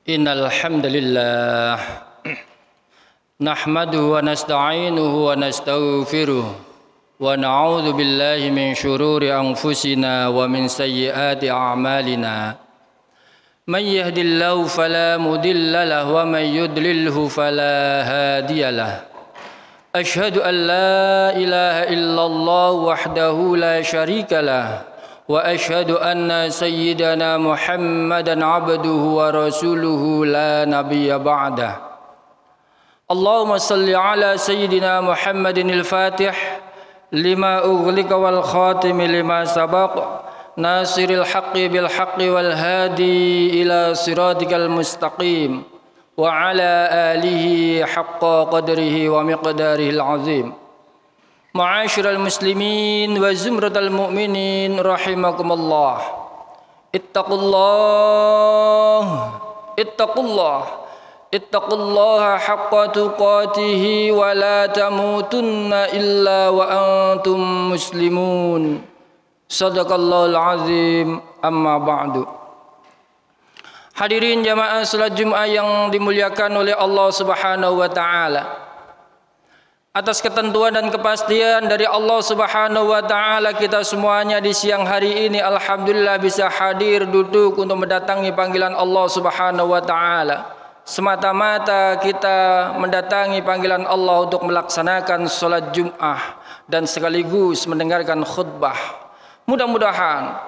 Innal hamdalillah nahmaduhu wa nasta'inuhu wa nastaghfiruh wa na'udzu billahi min shururi anfusina wa min sayyiati a'malina. Man yahdihillahu fala mudilla lahu wa man yudlilhu fala hadiya lahu. Ashhadu an la ilaha illallah wahdahu la syarika lahu wa ashhadu anna sayyidana Muhammadan abduhu wa rasuluhu la nabiyya ba'dah. Allahumma salli ala sayyidina Muhammadin al-Fatih lima ughliqa wal khatim lima sabaq nasiril haqqi bil haqqi wal hadi ila siratikal mustaqim wa ala alihi haqqa qadrihi wa miqdarihil azim. Ma'asyiral muslimin wa zumratal mu'minin rahimakumullah. Ittaqullaha haqqa tuqatih wa la tamutunna illa wa antum muslimun. Shadaqallahul azim. Amma ba'du. Hadirin jamaah salat Jumat yang dimuliakan oleh Allah Subhanahu wa taala. Atas ketentuan dan kepastian dari Allah Subhanahu wa taala, kita semuanya di siang hari ini alhamdulillah bisa hadir duduk untuk mendatangi panggilan Allah Subhanahu wa taala. Semata-mata kita mendatangi panggilan Allah untuk melaksanakan salat Jumat dan sekaligus mendengarkan khutbah. Mudah-mudahan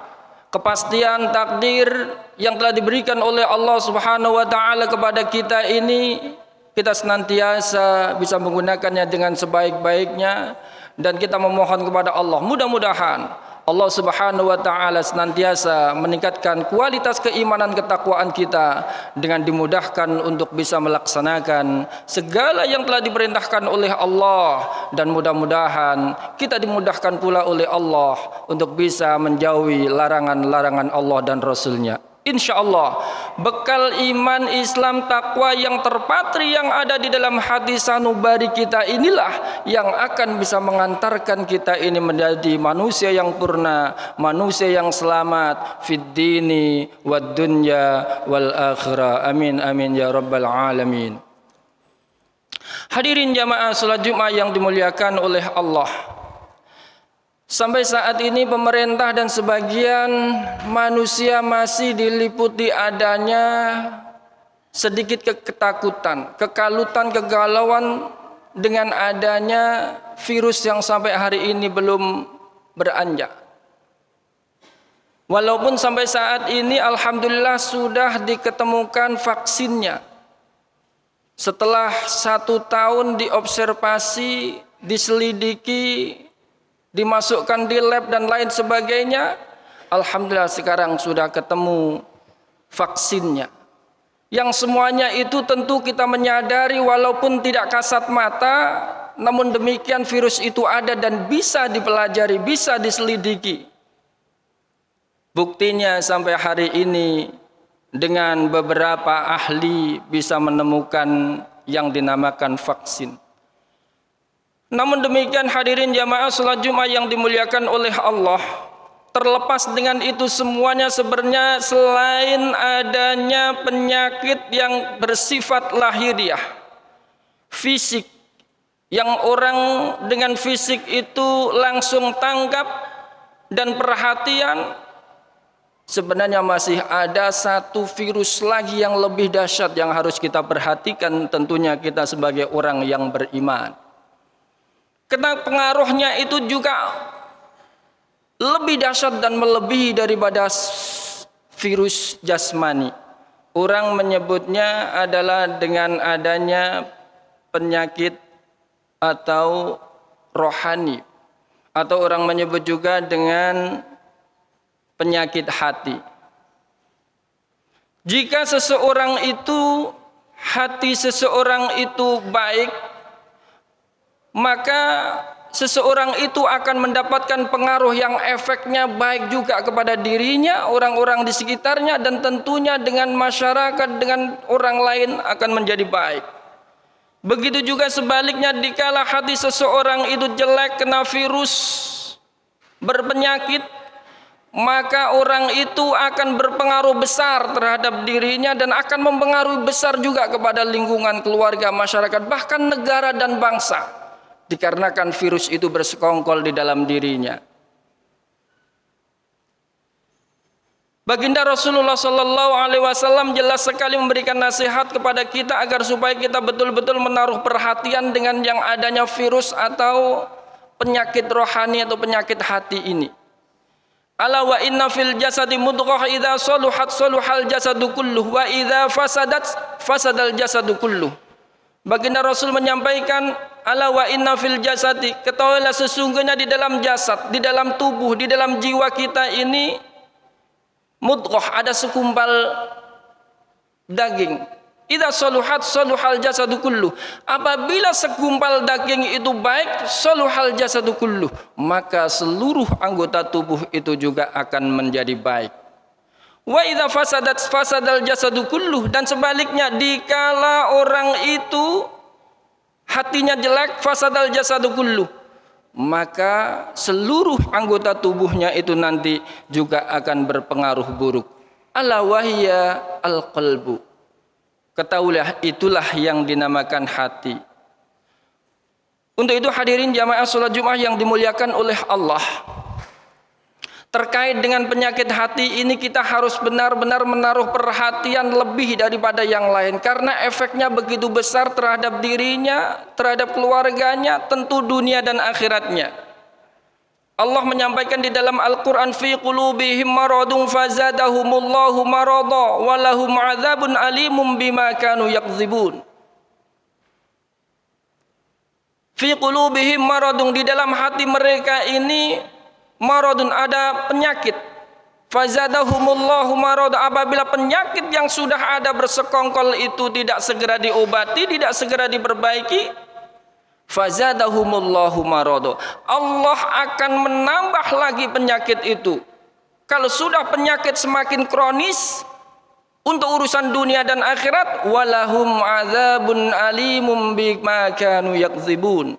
kepastian takdir yang telah diberikan oleh Allah Subhanahu wa taala kepada kita ini kita senantiasa bisa menggunakannya dengan sebaik-baiknya, dan kita memohon kepada Allah mudah-mudahan Allah Subhanahu wa taala senantiasa meningkatkan kualitas keimanan ketakwaan kita dengan dimudahkan untuk bisa melaksanakan segala yang telah diperintahkan oleh Allah, dan mudah-mudahan kita dimudahkan pula oleh Allah untuk bisa menjauhi larangan-larangan Allah dan Rasul-Nya. Insyaallah bekal iman, Islam, takwa yang terpatri yang ada di dalam hati sanubari kita inilah yang akan bisa mengantarkan kita ini menjadi manusia yang purna, manusia yang selamat fid dini wad dunya wal akhirah. Amin amin ya rabbal alamin. Hadirin jamaah salat Jumat yang dimuliakan oleh Allah. Sampai saat ini pemerintah dan sebagian manusia masih diliputi adanya sedikit ketakutan, kekalutan, kegalauan dengan adanya virus yang sampai hari ini belum beranjak. Walaupun sampai saat ini alhamdulillah sudah diketemukan vaksinnya. Setelah 1 tahun diobservasi, diselidiki, dimasukkan di lab dan lain sebagainya, alhamdulillah sekarang sudah ketemu vaksinnya. Yang semuanya itu tentu kita menyadari walaupun tidak kasat mata, namun demikian virus itu ada dan bisa dipelajari, bisa diselidiki. Buktinya sampai hari ini dengan beberapa ahli bisa menemukan yang dinamakan vaksin. Namun demikian hadirin jamaah salat Jumat yang dimuliakan oleh Allah, terlepas dengan itu semuanya sebenarnya selain adanya penyakit yang bersifat lahiriah, fisik, yang orang dengan fisik itu langsung tanggap dan perhatian, sebenarnya masih ada satu virus lagi yang lebih dahsyat yang harus kita perhatikan, tentunya kita sebagai orang yang beriman. Karena pengaruhnya itu juga lebih dahsyat dan melebihi daripada virus jasmani. Orang menyebutnya adalah dengan adanya penyakit atau rohani, atau orang menyebut juga dengan penyakit hati. Jika seseorang itu, hati seseorang itu baik, maka seseorang itu akan mendapatkan pengaruh yang efeknya baik juga kepada dirinya, orang-orang di sekitarnya, dan tentunya dengan masyarakat, dengan orang lain akan menjadi baik. Begitu juga sebaliknya, dikala hati seseorang itu jelek, kena virus, berpenyakit, maka orang itu akan berpengaruh besar terhadap dirinya dan akan mempengaruhi besar juga kepada lingkungan, keluarga, masyarakat, bahkan negara dan bangsa, dikarenakan virus itu bersekongkol di dalam dirinya. Baginda Rasulullah Sallallahu Alaihi Wasallam jelas sekali memberikan nasihat kepada kita agar supaya kita betul-betul menaruh perhatian dengan yang adanya virus atau penyakit rohani atau penyakit hati ini. Ala wa inna fil jasadi mudghah idza saluhat saluhal jasadu kulluh wa idza fasadat fasadal jasadu kulluh. Baginda Rasul menyampaikan, ala wa inna fil jasadi, ketahuilah sesungguhnya di dalam jasad, di dalam tubuh, di dalam jiwa kita ini mudghah, ada segumpal daging. Idza saluhat saluhal jasadu kulluh. Apabila segumpal daging itu baik, saluhal jasadu kulluh, maka seluruh anggota tubuh itu juga akan menjadi baik. Wa idza fasadat fasadal jasadu kulluh, dan sebaliknya dikala orang itu hatinya jelek, fasadal jasadu kulluh, maka seluruh anggota tubuhnya itu nanti juga akan berpengaruh buruk. Ala wahya al-qalbu. Ketahuilah itulah yang dinamakan hati. Untuk itu hadirin jamaah salat Jumat yang dimuliakan oleh Allah, terkait dengan penyakit hati ini kita harus benar-benar menaruh perhatian lebih daripada yang lain, karena efeknya begitu besar terhadap dirinya, terhadap keluarganya, tentu dunia dan akhiratnya. Allah menyampaikan di dalam Al-Quran, fi qulubihim maradun fazadahumullahu marada walahum azabun alimum bima kanu yakzibun. Fi qulubihim maradun, di dalam hati mereka ini maradun, ada penyakit. Fazadahumullahu marada, apabila penyakit yang sudah ada bersekongkol itu tidak segera diobati, tidak segera diperbaiki, fazadahumullahu marada, Allah akan menambah lagi penyakit itu. Kalau sudah penyakit semakin kronis untuk urusan dunia dan akhirat, walahum azabun alimum bima kanu yakzibun.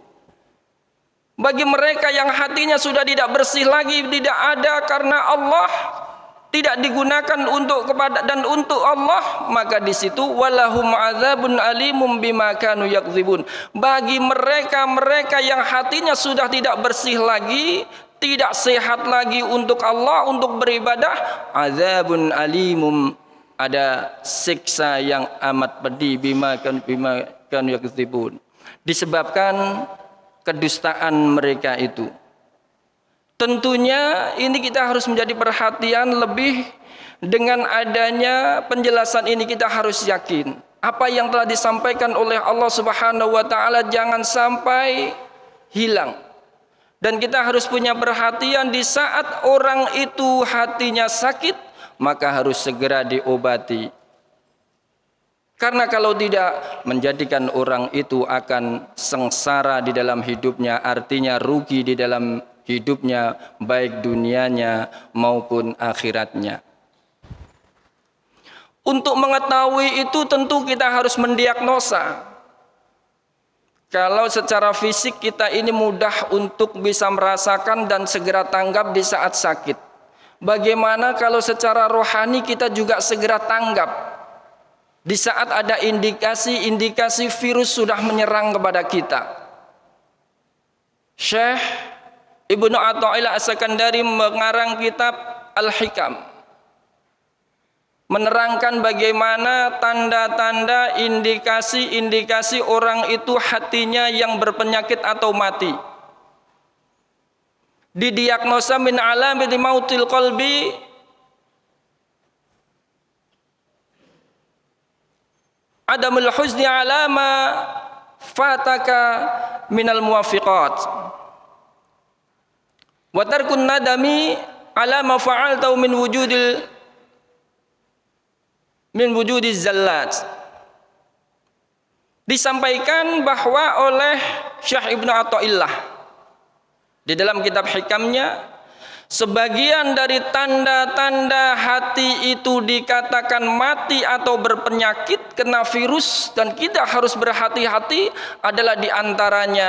Bagi mereka yang hatinya sudah tidak bersih lagi, tidak ada karena Allah, tidak digunakan untuk kepada dan untuk Allah, maka di situ walahum azabun alimum bima kanu yakzibun. Bagi mereka yang hatinya sudah tidak bersih lagi, tidak sehat lagi untuk Allah, untuk beribadah, azabun alimum, ada siksa yang amat pedih, bima kanu yakzibun, disebabkan kedustaan mereka itu. Tentunya ini kita harus menjadi perhatian lebih. Dengan adanya penjelasan ini kita harus yakin apa yang telah disampaikan oleh Allah Subhanahu wa taala jangan sampai hilang. Dan kita harus punya perhatian di saat orang itu hatinya sakit, maka harus segera diobati. Karena kalau tidak, menjadikan orang itu akan sengsara di dalam hidupnya, artinya rugi di dalam hidupnya, baik dunianya maupun akhiratnya. Untuk mengetahui itu tentu kita harus mendiagnosa. Kalau secara fisik kita ini mudah untuk bisa merasakan dan segera tanggap di saat sakit, bagaimana kalau secara rohani kita juga segera tanggap di saat ada indikasi virus sudah menyerang kepada kita? Syekh Ibnu Athaillah As-Sakandari mengarang kitab Al-Hikam, menerangkan bagaimana tanda-tanda indikasi orang itu hatinya yang berpenyakit atau mati. Didiagnosa min alamati mautil qalbi adamul huzni alama fataka minal muwafiqat wa tarkun nadami ala ma fa'alta min wujudiz zallat. Disampaikan bahwa oleh Syekh Ibnu Athaillah di dalam kitab hikamnya, sebagian dari tanda-tanda hati itu dikatakan mati atau berpenyakit, kena virus, dan kita harus berhati-hati adalah diantaranya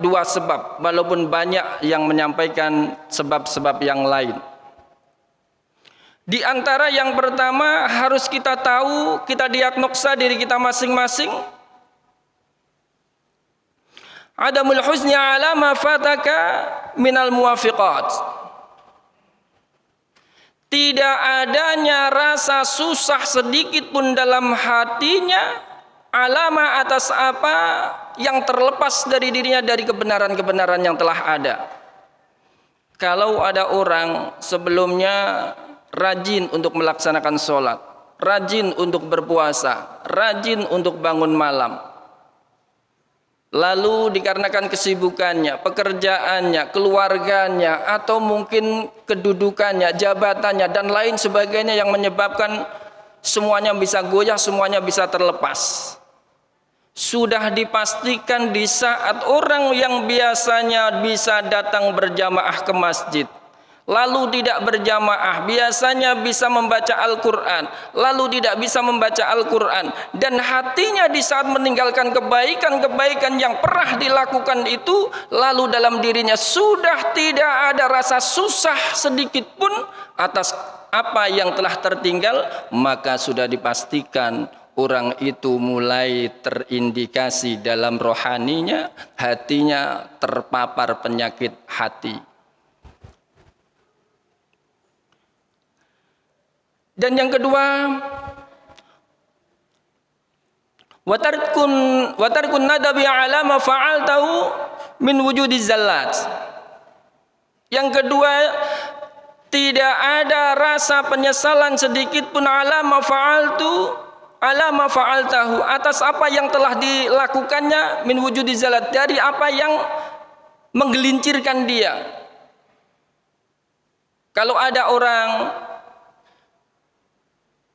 dua sebab, walaupun banyak yang menyampaikan sebab-sebab yang lain. Di antara yang pertama harus kita tahu, kita diagnosa diri kita masing-masing. Adamul husni ala ma fataka minal muwafiqat. Tidak adanya rasa susah sedikit pun dalam hatinya alama atas apa yang terlepas dari dirinya dari kebenaran-kebenaran yang telah ada. Kalau ada orang sebelumnya rajin untuk melaksanakan sholat, rajin untuk berpuasa, rajin untuk bangun malam, lalu dikarenakan kesibukannya, pekerjaannya, keluarganya, atau mungkin kedudukannya, jabatannya, dan lain sebagainya yang menyebabkan semuanya bisa goyah, semuanya bisa terlepas. Sudah dipastikan di saat orang yang biasanya bisa datang berjamaah ke masjid, lalu tidak berjamaah, biasanya bisa membaca Al-Quran, lalu tidak bisa membaca Al-Quran, dan hatinya di saat meninggalkan kebaikan-kebaikan yang pernah dilakukan itu, lalu dalam dirinya sudah tidak ada rasa susah sedikit pun atas apa yang telah tertinggal, maka sudah dipastikan orang itu mulai terindikasi dalam rohaninya, hatinya terpapar penyakit hati. Dan yang kedua, watarkun nadabi ala ma fa'altahu min wujudiz zallat. Yang kedua, tidak ada rasa penyesalan sedikit pun ala ma fa'altahu atas apa yang telah dilakukannya min wujudiz zallat, dari apa yang menggelincirkan dia. Kalau ada orang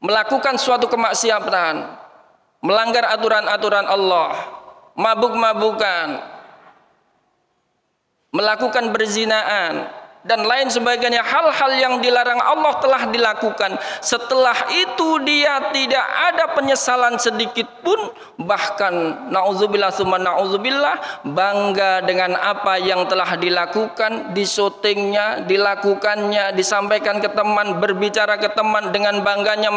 melakukan suatu kemaksiatan, melanggar aturan-aturan Allah, mabuk-mabukan, melakukan berzinaan, dan lain sebagainya, hal-hal yang dilarang Allah telah dilakukan. Setelah itu dia tidak ada penyesalan sedikit pun, bahkan na'udzubillah summa na'udzubillah, bangga dengan apa yang telah dilakukan, disyutingnya, dilakukannya, disampaikan ke teman, berbicara ke teman dengan bangganya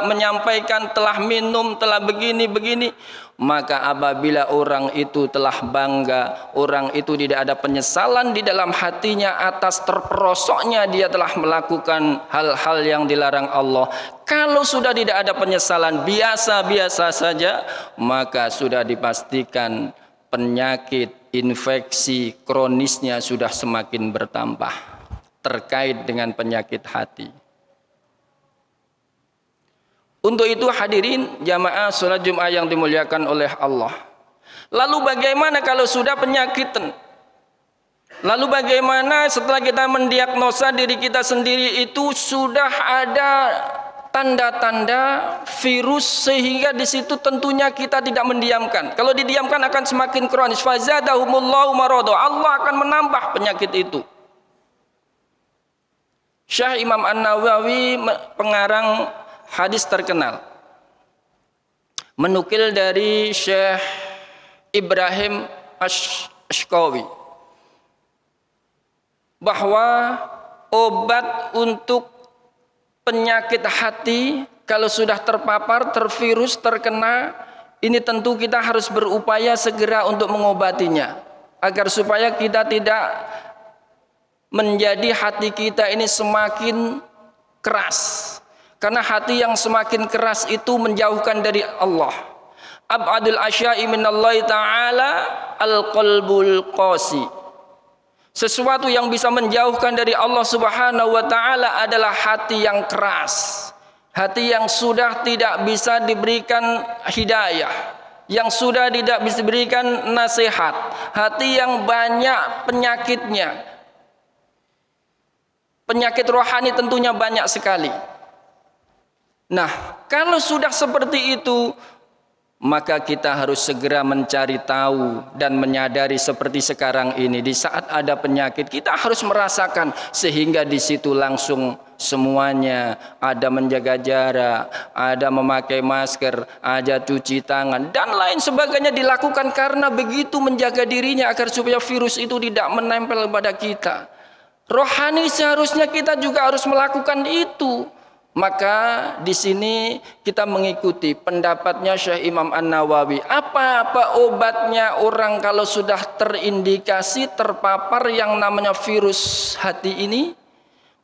menyampaikan telah minum, telah begini-begini. Maka apabila orang itu telah bangga, orang itu tidak ada penyesalan di dalam hatinya atas terperosoknya dia telah melakukan hal-hal yang dilarang Allah. Kalau sudah tidak ada penyesalan, biasa-biasa saja, maka sudah dipastikan penyakit infeksi kronisnya sudah semakin bertambah terkait dengan penyakit hati. Untuk itu hadirin jamaah salat Jumat yang dimuliakan oleh Allah. Lalu bagaimana kalau sudah penyakitan? Lalu bagaimana setelah kita mendiagnosa diri kita sendiri itu sudah ada tanda-tanda virus, sehingga di situ tentunya kita tidak mendiamkan. Kalau didiamkan akan semakin kronis. Fazadahumullahu marada. Allah akan menambah penyakit itu. Syekh Imam An-Nawawi, pengarang hadis terkenal, menukil dari Syekh Ibrahim Ashqawi bahwa obat untuk penyakit hati kalau sudah terpapar, tervirus, terkena, ini tentu kita harus berupaya segera untuk mengobatinya, agar supaya kita tidak menjadi hati kita ini semakin keras. Karena hati yang semakin keras itu menjauhkan dari Allah. Ab'adul asya'i minallahi ta'ala al-qalbul qasi. Sesuatu yang bisa menjauhkan dari Allah Subhanahu wa ta'ala adalah hati yang keras. Hati yang sudah tidak bisa diberikan hidayah, yang sudah tidak bisa diberikan nasihat, hati yang banyak penyakitnya. Penyakit rohani tentunya banyak sekali. Nah, kalau sudah seperti itu, maka kita harus segera mencari tahu dan menyadari seperti sekarang ini. Di saat ada penyakit, kita harus merasakan, sehingga di situ langsung semuanya ada menjaga jarak, ada memakai masker, ada cuci tangan, dan lain sebagainya dilakukan karena begitu menjaga dirinya agar supaya virus itu tidak menempel pada kita. Rohani seharusnya kita juga harus melakukan itu. Maka di sini kita mengikuti pendapatnya Syekh Imam An-Nawawi. Apa obatnya orang kalau sudah terindikasi terpapar yang namanya virus hati ini?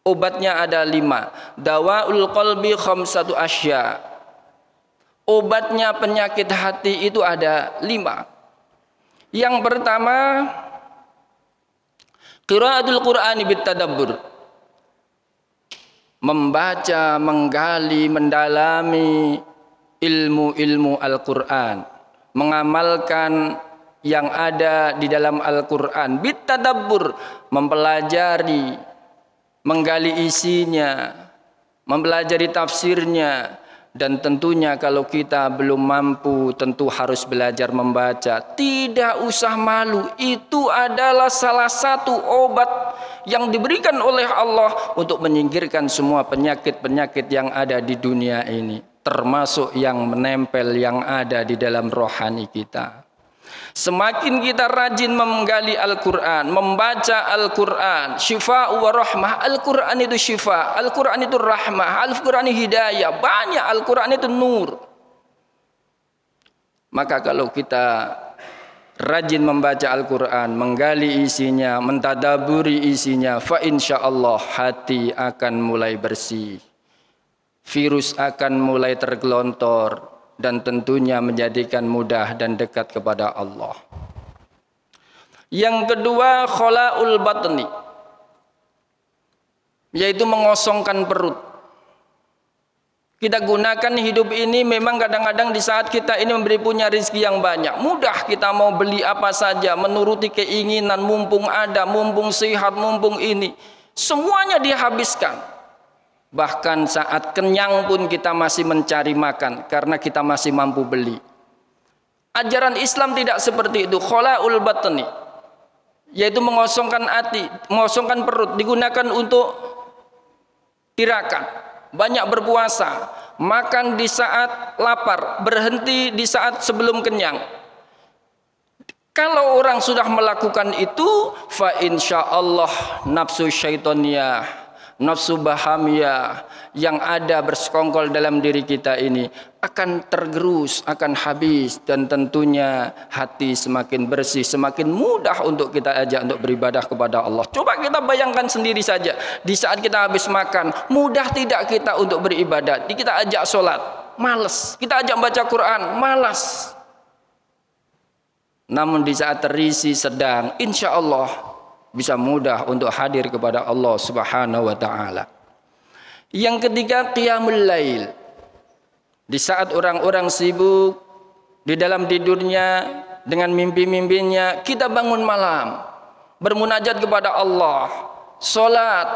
Obatnya ada 5. Dawaul qalbi khamsatu asya. Obatnya penyakit hati itu ada 5. Yang pertama, qiraatul Qur'ani bitadabbur. Membaca, menggali, mendalami ilmu-ilmu Al-Quran, mengamalkan yang ada di dalam Al-Quran, bitadabbur, mempelajari, menggali isinya, mempelajari tafsirnya, dan tentunya kalau kita belum mampu tentu harus belajar membaca. Tidak usah malu, itu adalah salah satu obat yang diberikan oleh Allah untuk menyingkirkan semua penyakit-penyakit yang ada di dunia ini, termasuk yang menempel yang ada di dalam rohani kita. Semakin kita rajin menggali Al-Quran, membaca Al-Quran, syifa wa rahmah. Al-Quran itu syifa, Al-Quran itu rahmah, Al-Quran itu hidayah, banyak. Al-Quran itu nur. Maka kalau kita rajin membaca Al-Quran, menggali isinya, mentadaburi isinya, fa insyaallah hati akan mulai bersih, virus akan mulai tergelontor, dan tentunya menjadikan mudah dan dekat kepada Allah. Yang kedua, khala'ul batni, yaitu mengosongkan perut. Kita gunakan hidup ini memang kadang-kadang di saat kita ini punya rezeki yang banyak, mudah kita mau beli apa saja, menuruti keinginan, mumpung ada, mumpung sehat, mumpung ini, semuanya dihabiskan. Bahkan saat kenyang pun kita masih mencari makan karena kita masih mampu beli. Ajaran Islam tidak seperti itu. Khala'ul batni, yaitu mengosongkan hati, mengosongkan perut, digunakan untuk tirakat. Banyak berpuasa, makan di saat lapar, berhenti di saat sebelum kenyang. Kalau orang sudah melakukan itu, fa insyaallah nafsu syaitoniyah, nafsu bahamiyah yang ada bersekongkol dalam diri kita ini akan tergerus, akan habis, dan tentunya hati semakin bersih, semakin mudah untuk kita ajak untuk beribadah kepada Allah. Coba kita bayangkan sendiri saja, di saat kita habis makan, mudah tidak kita untuk beribadah? Kita ajak sholat, malas. Kita ajak baca Quran, malas. Namun di saat terisi sedang, insya Allah bisa mudah untuk hadir kepada Allah Subhanahu wa ta'ala. Yang ketiga, qiyamul lail. Di saat orang-orang sibuk di dalam tidurnya dengan mimpi-mimpinya, kita bangun malam, bermunajat kepada Allah, salat,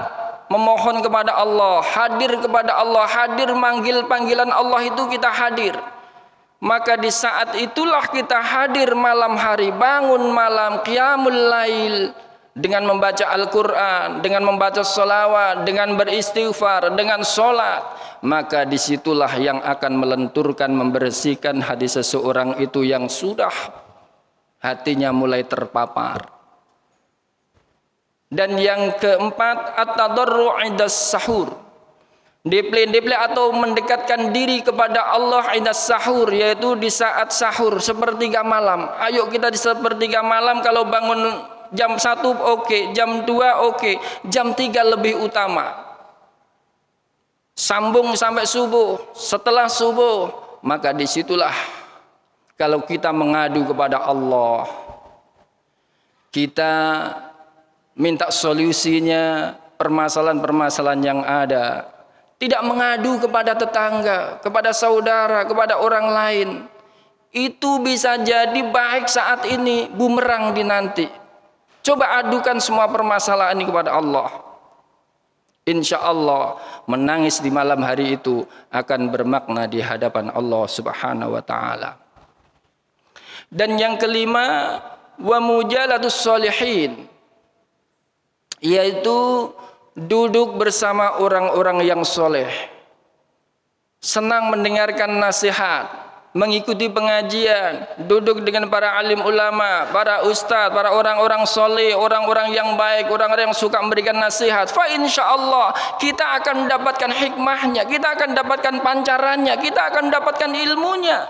memohon kepada Allah, hadir kepada Allah, hadir manggil panggilan Allah itu kita hadir. Maka di saat itulah kita hadir malam hari, bangun malam, qiyamul lail, dengan membaca Al-Quran, dengan membaca sholawat, dengan beristighfar, dengan sholat. Maka disitulah yang akan melenturkan, membersihkan hati seseorang itu yang sudah hatinya mulai terpapar. Dan yang keempat, at-tadarru' 'indas sahur. Deple atau mendekatkan diri kepada Allah 'indas sahur, yaitu di saat sahur, sepertiga malam. Ayo kita di sepertiga malam, kalau bangun jam 1 oke, jam 2 oke, jam 3 lebih utama. Sambung sampai subuh. Setelah subuh, maka disitulah kalau kita mengadu kepada Allah, kita minta solusinya permasalahan-permasalahan yang ada. Tidak mengadu kepada tetangga, kepada saudara, kepada orang lain. Itu bisa jadi baik saat ini, bumerang di nanti. Coba adukan semua permasalahan ini kepada Allah. Insya Allah menangis di malam hari itu akan bermakna di hadapan Allah Subhanahu wa ta'ala. Dan yang kelima, wa mujalatus sholihin, yaitu duduk bersama orang-orang yang soleh, senang mendengarkan nasihat, mengikuti pengajian, duduk dengan para alim ulama, para ustadz, para orang-orang soleh, orang-orang yang baik, orang-orang yang suka memberikan nasihat, fa insyaallah kita akan mendapatkan hikmahnya, kita akan mendapatkan pancarannya, kita akan mendapatkan ilmunya.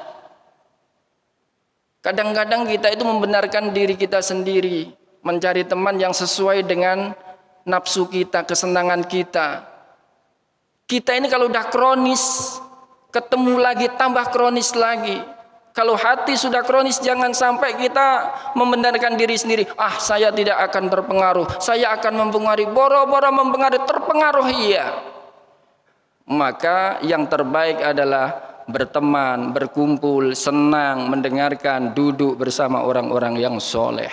Kadang-kadang kita itu membenarkan diri kita sendiri, mencari teman yang sesuai dengan nafsu kita, kesenangan kita. Kita ini kalau udah kronis, ketemu lagi tambah kronis lagi. Kalau hati sudah kronis, jangan sampai kita membenarkan diri sendiri. Ah, saya tidak akan terpengaruh, saya akan mempengaruhi, boro-boro mempengaruhi, terpengaruh iya. Maka yang terbaik adalah berteman, berkumpul, senang, mendengarkan, duduk bersama orang-orang yang soleh.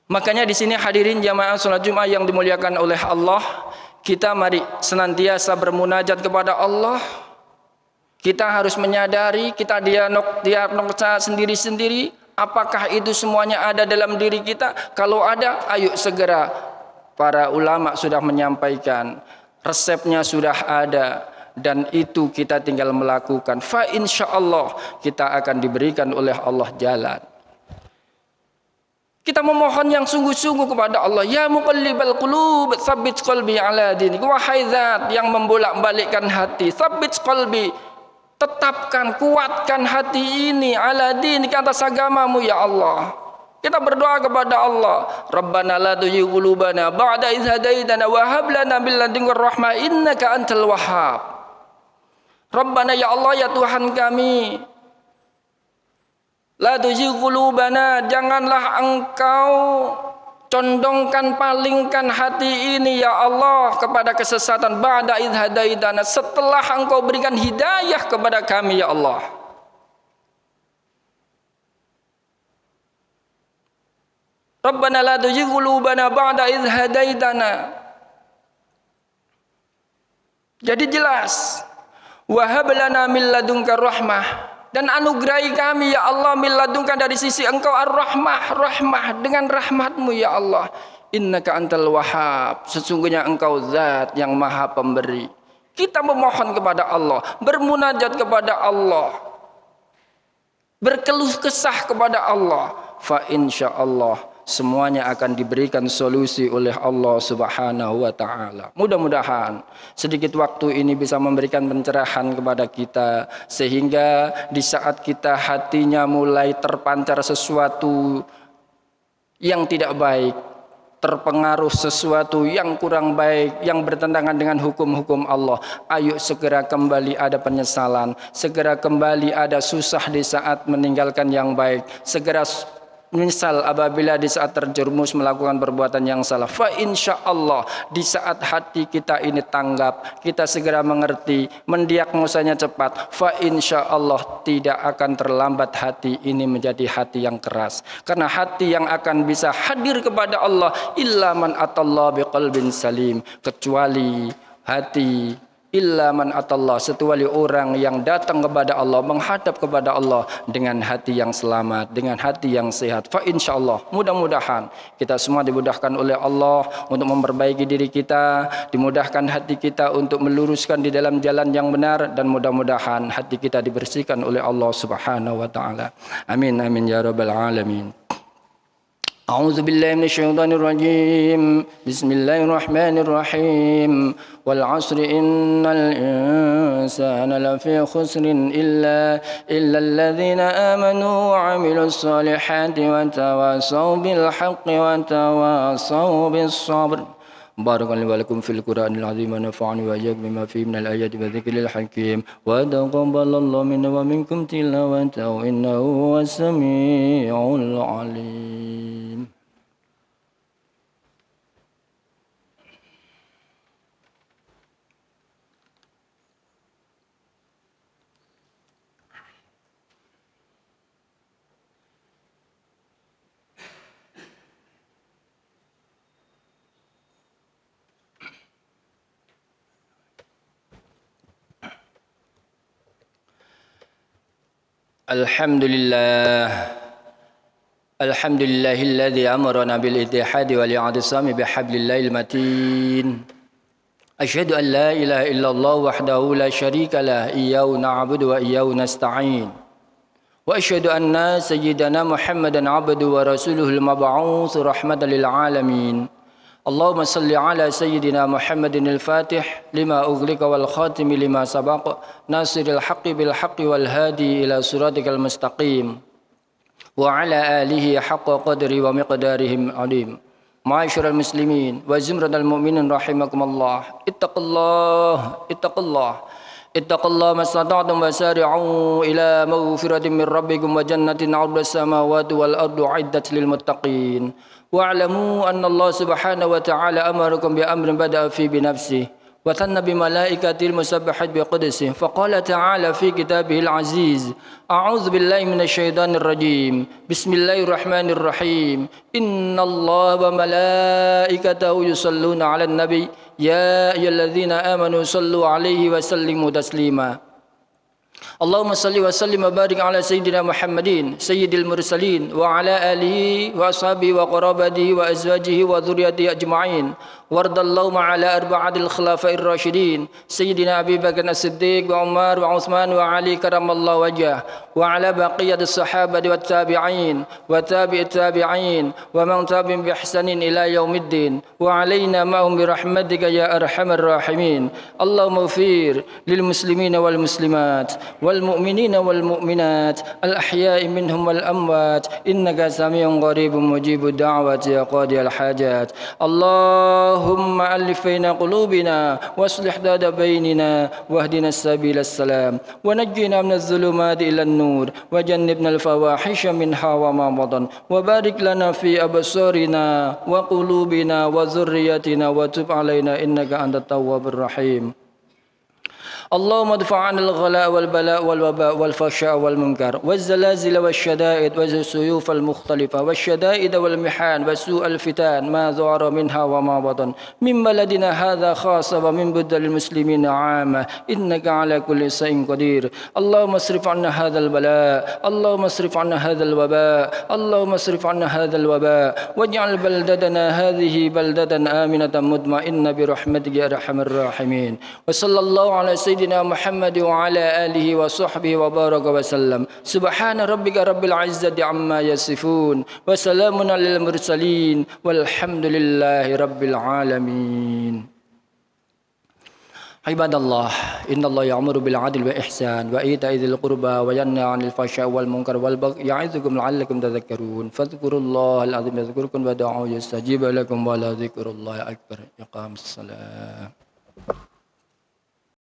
Makanya di sini hadirin jamaah salat Jumat yang dimuliakan oleh Allah, kita mari senantiasa bermunajat kepada Allah. Kita harus menyadari, kita diagnosa sendiri-sendiri, apakah itu semuanya ada dalam diri kita? Kalau ada, ayo segera. Para ulama sudah menyampaikan, resepnya sudah ada, dan itu kita tinggal melakukan. Fa insyaallah kita akan diberikan oleh Allah jalan. Kita memohon yang sungguh-sungguh kepada Allah. Ya muqallibal qulub, tsabbit qalbi ala dinik. Wahai zat yang membolak-balikkan hati, tsabbit qalbi, tetapkan, kuatkan hati ini ala dinik, atas agamamu ya Allah. Kita berdoa kepada Allah. Rabbana la tuzigh qulubana ba'da idh hadaitana wa hab lana min ladunka rahmah innaka antal wahhab. Rabbana ya Allah ya Tuhan kami, la tuzigh qulubana, janganlah engkau condongkan, palingkan hati ini ya Allah kepada kesesatan, ba'da idh hadaitana, setelah engkau berikan hidayah kepada kami ya Allah. Rabbana la tuzigh qulubana ba'da idh hadaitana. Jadi jelas, wa hab lana min ladunka rahmah, dan anugerahi kami ya Allah min ladunka, dari sisi engkau ar-rahmah, rahmah dengan rahmatmu ya Allah. Innaka antal wahhab, sesungguhnya engkau zat yang maha pemberi. Kita memohon kepada Allah, bermunajat kepada Allah, berkeluh kesah kepada Allah. Fa insyaallah semuanya akan diberikan solusi oleh Allah Subhanahu wa taala. Mudah-mudahan sedikit waktu ini bisa memberikan pencerahan kepada kita, sehingga di saat kita hatinya mulai terpancar sesuatu yang tidak baik, terpengaruh sesuatu yang kurang baik, yang bertentangan dengan hukum-hukum Allah, ayo segera kembali ada penyesalan, segera kembali ada susah di saat meninggalkan yang baik, segera misal apabila di saat terjerumus melakukan perbuatan yang salah. Fa insyaallah di saat hati kita ini tanggap, kita segera mengerti, mendiagnosanya cepat, fa insyaallah tidak akan terlambat hati ini menjadi hati yang keras. Karena hati yang akan bisa hadir kepada Allah illa man atallah biqalbin salim, kecuali hati illa man atallah, kecuali orang yang datang kepada Allah, menghadap kepada Allah dengan hati yang selamat, dengan hati yang sehat. Fa insyaallah mudah-mudahan kita semua dimudahkan oleh Allah untuk memperbaiki diri kita, dimudahkan hati kita untuk meluruskan di dalam jalan yang benar, dan mudah-mudahan hati kita dibersihkan oleh Allah Subhanahu wa taala. Amin amin ya rabbal alamin. A'udzu billahi minasyaitonir rajim. Bismillahirrahmanirrahim. Wal 'asri innal insana lafi khusrin illa alladzina amanu wa 'amilus solihati wa tawassaw bil haqqi wa tawassaw bis sabr. Barakallahu lakum fil Qur'anil azim wa nafa'ani wa iyyakum bima fihi minal ayati wa dzikril hakim wa taqabbalallahu minna wa minkum tilawatahu innahu huwas samiul alim. Alhamdulillahilladzi amarna bil ittihadi wal i'tisami bihablillahil matin أشهد أن لا إله إلا الله وحده لا شريك له إياه نعبد وإياه نستعين وأشهد أن سيدنا محمدا عبده ورسوله المبعوث رحمة للعالمين اللهم صل على سيدنا محمد الفاتح لما أغلق والخاتم لما سبق ناصر الحق بالحق والهادي إلى صراطك المستقيم وعلى آله حق قدر ومقدارهم عليم معاشر المسلمين وزمرة المؤمنين رحمكم الله اتقوا الله اتقوا الله ما استطعتم وسارعوا إلى مغفرة من ربكم وجنة عرضها السماوات والأرض أعدت للمتقين واعلموا أن الله سبحانه وتعالى أمركم بأمر بدأ فيه بنفسه وثنى بملائكته المسبحة بقدسه فقال تعالى في كتابه العزيز أعوذ بالله من الشيطان الرجيم بسم الله الرحمن الرحيم إن الله وملائكته يصلون على النبي يا أيها الذين آمنوا صلوا عليه وسلموا تسليما اللهم صل وسلم وبارك على سيدنا محمد سيد المرسلين وعلى آله وأصحابه وقرابته وأزواجه وذريته أجمعين وارض اللهم على أربعة الخلفاء الراشدين سيدنا أبي بكر الصديق وعمر وعثمان وعلي كرم الله وجهه وعلى بقية الصحابة والتابعين وتابع التابعين ومن تابعهم بإحسان إلى يوم الدين وعلينا معهم برحمتك يا أرحم الراحمين اللهم اغفر للمسلمين والمسلمات والمؤمنين والمؤمنات الأحياء منهم والأموات إنك سميع قريب مجيب الدعوات يا قاضي الحاجات اللهم ألف بين قلوبنا واصلح ذات بيننا واهدنا السبيل السلام ونجنا من الظلمات إلى النور وجنبنا الفواحش منها وما بطن وبارك لنا في أبصارنا وقلوبنا وذريتنا وتب علينا إنك أنت التواب الرحيم اللهم ادفع عنا الغلاء والبلاء والوباء والفحشاء والمنكر والزلازل والشدائد والسيوف المختلفة والشدائد والمحان وسوء الفتان ما ظهر منها وما بطن من بلدنا هذا خاصة ومن بدل المسلمين عامة إنك على كل شيء قدير اللهم اصرف عنا هذا البلاء اللهم اصرف عنا هذا الوباء اللهم اصرف عنا هذا الوباء واجعل بلدتنا هذه بلدة آمنة مطمئنة برحمتك يا أرحم الراحمين وصلى الله على سيدنا محمد وعلى آله وصحبه وبارك وسلم سبحان ربك رب العزة عما يصفون وسلام على المرسلين والحمد لله رب العالمين عباد الله إن الله يأمر بالعدل والإحسان وإيتاء ذي القربى وينهى عن الفحشاء والمنكر والبغي يعظكم لعلكم تذكرون فاذكروا الله العظيم يذكركم ودعوه يستجيب لكم ولذكر الله أكبر إقام الصلاة